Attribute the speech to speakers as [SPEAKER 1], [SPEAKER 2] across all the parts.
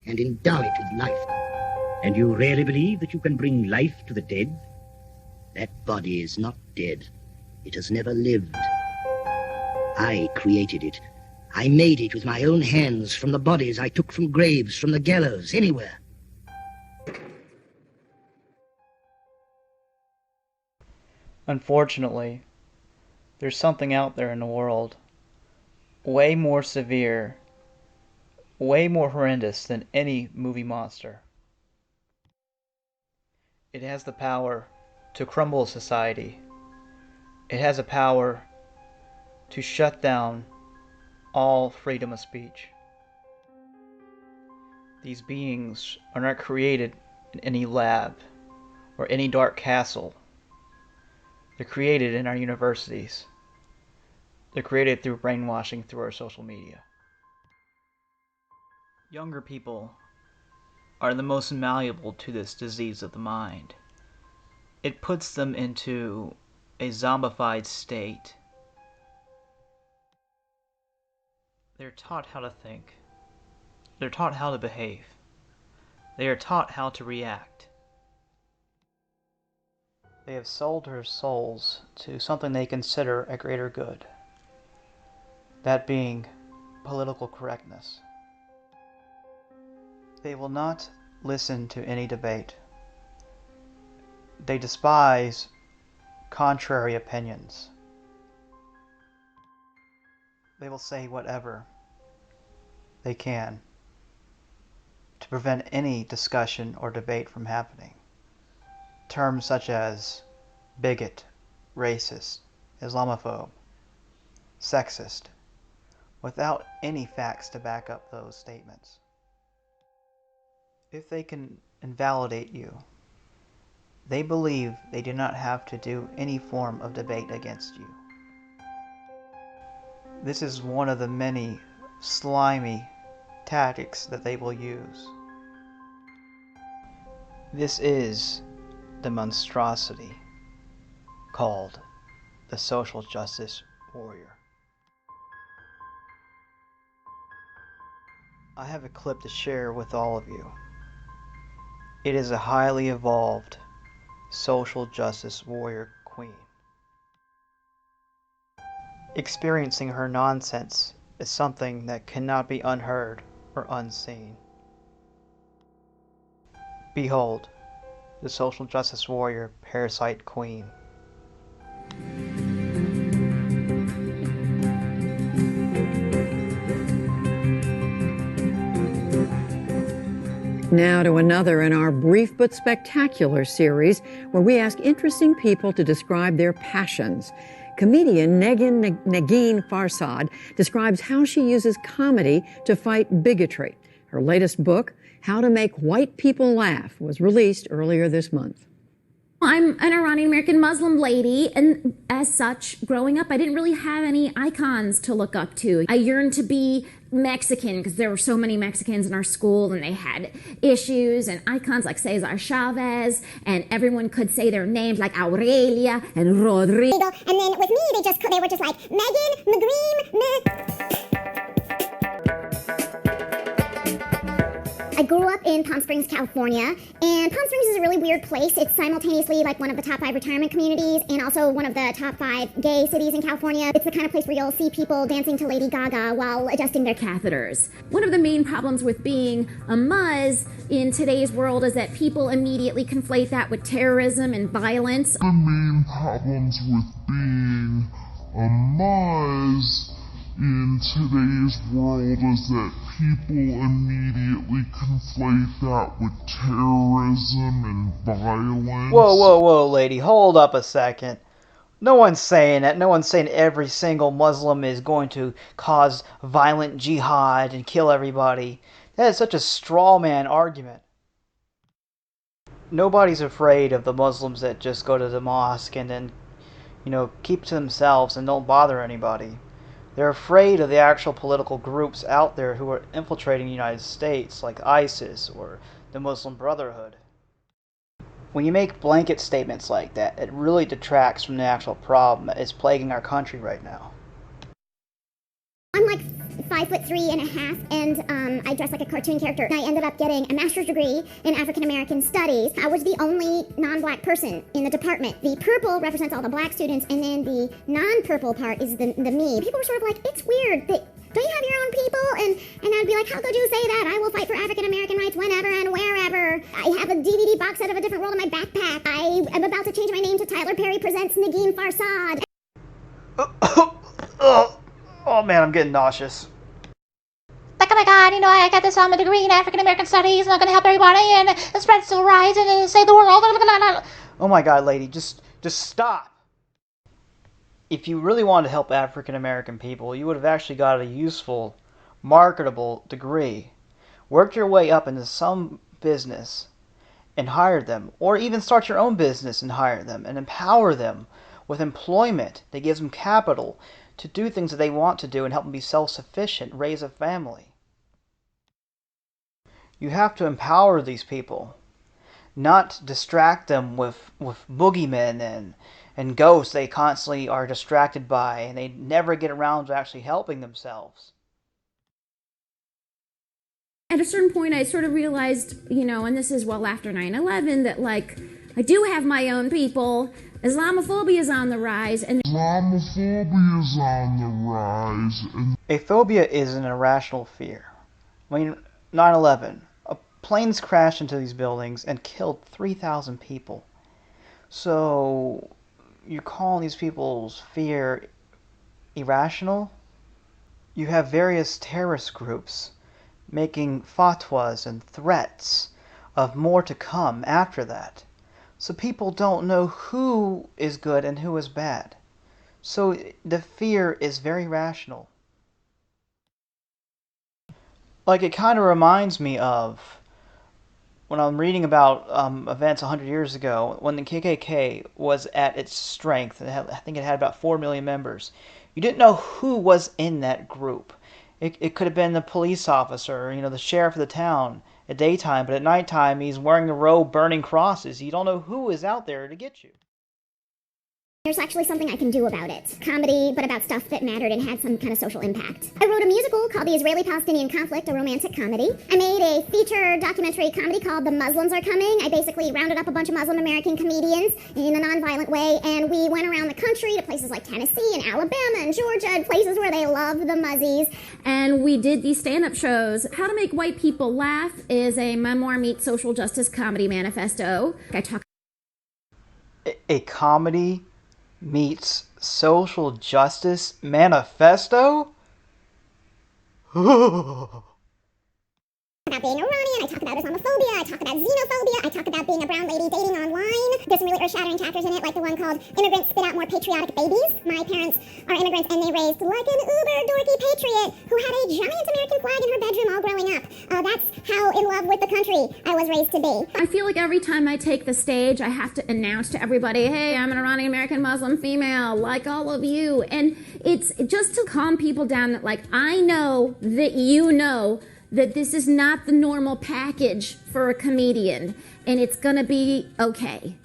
[SPEAKER 1] and endow it with life. And you really believe that you can bring life to the dead? That body is not dead. It has never lived. I created it. I made it with my own hands from the bodies I took from graves, from the gallows, anywhere.
[SPEAKER 2] Unfortunately, there's something out there in the world way more severe, way more horrendous than any movie monster. It has the power to crumble a society. It has a power to shut down all freedom of speech. These beings are not created in any lab or any dark castle. They're created in our universities. They're created through brainwashing through our social media. Younger people are the most malleable to this disease of the mind. It puts them into a zombified state. They're taught how to think. They're taught how to behave. They are taught how to react. They have sold their souls to something they consider a greater good. That being political correctness. They will not listen to any debate. They despise contrary opinions. They will say whatever they can to prevent any discussion or debate from happening. Terms such as bigot, racist, Islamophobe, sexist, without any facts to back up those statements. If they can invalidate you, they believe they do not have to do any form of debate against you. This is one of the many slimy tactics that they will use. This is the monstrosity called the social justice warrior. I have a clip to share with all of you. It is a highly evolved social justice warrior queen. Experiencing her nonsense is something that cannot be unheard or unseen. Behold, the social justice warrior parasite queen.
[SPEAKER 3] Now to another in our brief but spectacular series where we ask interesting people to describe their passions. Comedian Negin Farsad describes how she uses comedy to fight bigotry. Her latest book, How to Make White People Laugh, was released earlier this month.
[SPEAKER 4] I'm an Iranian-American Muslim lady, and as such, growing up, I didn't really have any icons to look up to. I yearned to be Mexican because there were so many Mexicans in our school, and they had issues and icons like Cesar Chavez, and everyone could say their names like Aurelia and Rodrigo.
[SPEAKER 5] And then with me, they were just like Megan, McGreen, I grew up in Palm Springs, California, and Palm Springs is a really weird place. It's simultaneously like one of the top 5 retirement communities and also one of the top 5 gay cities in California. It's the kind of place where you'll see people dancing to Lady Gaga while adjusting their catheters.
[SPEAKER 4] One of the main problems with being a Muzz in today's world is that people immediately conflate that with terrorism and violence.
[SPEAKER 6] The main problems with being a Muzz in today's world is that people immediately conflate that with terrorism and violence.
[SPEAKER 2] Whoa, lady, hold up a second. No one's saying that. No one's saying every single Muslim is going to cause violent jihad and kill everybody. That is such a straw man argument. Nobody's afraid of the Muslims that just go to the mosque and then, keep to themselves and don't bother anybody. They're afraid of the actual political groups out there who are infiltrating the United States, like ISIS or the Muslim Brotherhood. When you make blanket statements like that, it really detracts from the actual problem that is plaguing our country right now.
[SPEAKER 5] I'm like 5'3.5", and I dressed like a cartoon character. And I ended up getting a master's degree in African American studies. I was the only non-black person in the department. The purple represents all the black students, and then the non-purple part is the me. People were sort of like, it's weird that, don't you have your own people? And I'd be like, how could you say that? I will fight for African American rights whenever and wherever. I have a DVD box set of A Different World in my backpack. I am about to change my name to Tyler Perry Presents Nagin Farsad.
[SPEAKER 2] Oh man, I'm getting nauseous.
[SPEAKER 7] Like, oh my god, I got this degree in African American Studies, and I'm gonna help everybody, and spread civil rights, and save the world.
[SPEAKER 2] Oh my god, lady, just stop. If you really wanted to help African American people, you would have actually got a useful, marketable degree, worked your way up into some business, and hired them, or even start your own business and hire them, and empower them with employment that gives them capital to do things that they want to do and help them be self-sufficient, raise a family. You have to empower these people, not distract them with boogeymen and ghosts they constantly are distracted by, and they never get around to actually helping themselves.
[SPEAKER 4] At a certain point, I sort of realized, and this is well after 9/11, that, I do have my own people. Islamophobia is on the rise, and
[SPEAKER 6] Islamophobia is on the rise, and
[SPEAKER 2] A phobia is an irrational fear. 9/11, planes crashed into these buildings and killed 3,000 people. So, you're calling these people's fear irrational? You have various terrorist groups making fatwas and threats of more to come after that. So people don't know who is good and who is bad. So the fear is very rational. It kind of reminds me of when I'm reading about events 100 years ago, when the KKK was at its strength. I think it had about 4 million members. You didn't know who was in that group. It could have been the police officer, the sheriff of the town at daytime, but at nighttime he's wearing the robe burning crosses. You don't know who is out there to get you.
[SPEAKER 5] There's actually something I can do about it. Comedy, but about stuff that mattered and had some kind of social impact. I wrote a musical called The Israeli-Palestinian Conflict, a romantic comedy. I made a feature documentary comedy called The Muslims Are Coming. I basically rounded up a bunch of Muslim American comedians in a nonviolent way, and we went around the country to places like Tennessee and Alabama and Georgia, and places where they love the Muzzies.
[SPEAKER 4] and we did these stand-up shows. How to Make White People Laugh is a memoir meets social justice comedy manifesto. I talk
[SPEAKER 2] A comedy meets social justice manifesto?
[SPEAKER 5] About being Iranian, I talk about Islamophobia, I talk about xenophobia, I talk about being a brown lady dating online. There's some really earth-shattering chapters in it, like the one called Immigrants Spit Out More Patriotic Babies. My parents are immigrants and they raised like an uber-dorky patriot who had a giant American flag in her bedroom all growing up. That's how in love with the country I was raised to be.
[SPEAKER 4] I feel like every time I take the stage, I have to announce to everybody, hey, I'm an Iranian American Muslim female, like all of you. And it's just to calm people down that, I know that you know that this is not the normal package for a comedian, and it's gonna be okay.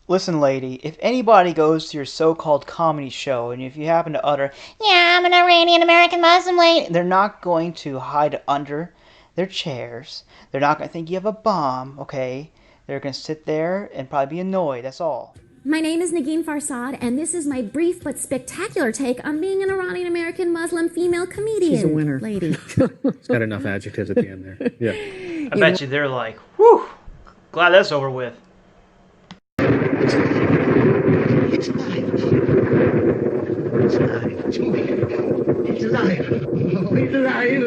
[SPEAKER 2] Listen, lady, if anybody goes to your so-called comedy show, and if you happen to utter, yeah, I'm an Iranian American Muslim lady, they're not going to hide under their chairs. They're not going to think you have a bomb, okay? They're going to sit there and probably be annoyed, that's all.
[SPEAKER 4] My name is Nagin Farsad, and this is my brief but spectacular take on being an Iranian American Muslim female comedian.
[SPEAKER 3] She's a winner.
[SPEAKER 4] Lady.
[SPEAKER 8] It's got enough adjectives at the end there. Yeah.
[SPEAKER 2] I bet you they're like, whew, glad that's over with.
[SPEAKER 1] It's alive. It's alive. It's moving. It's alive. It's alive.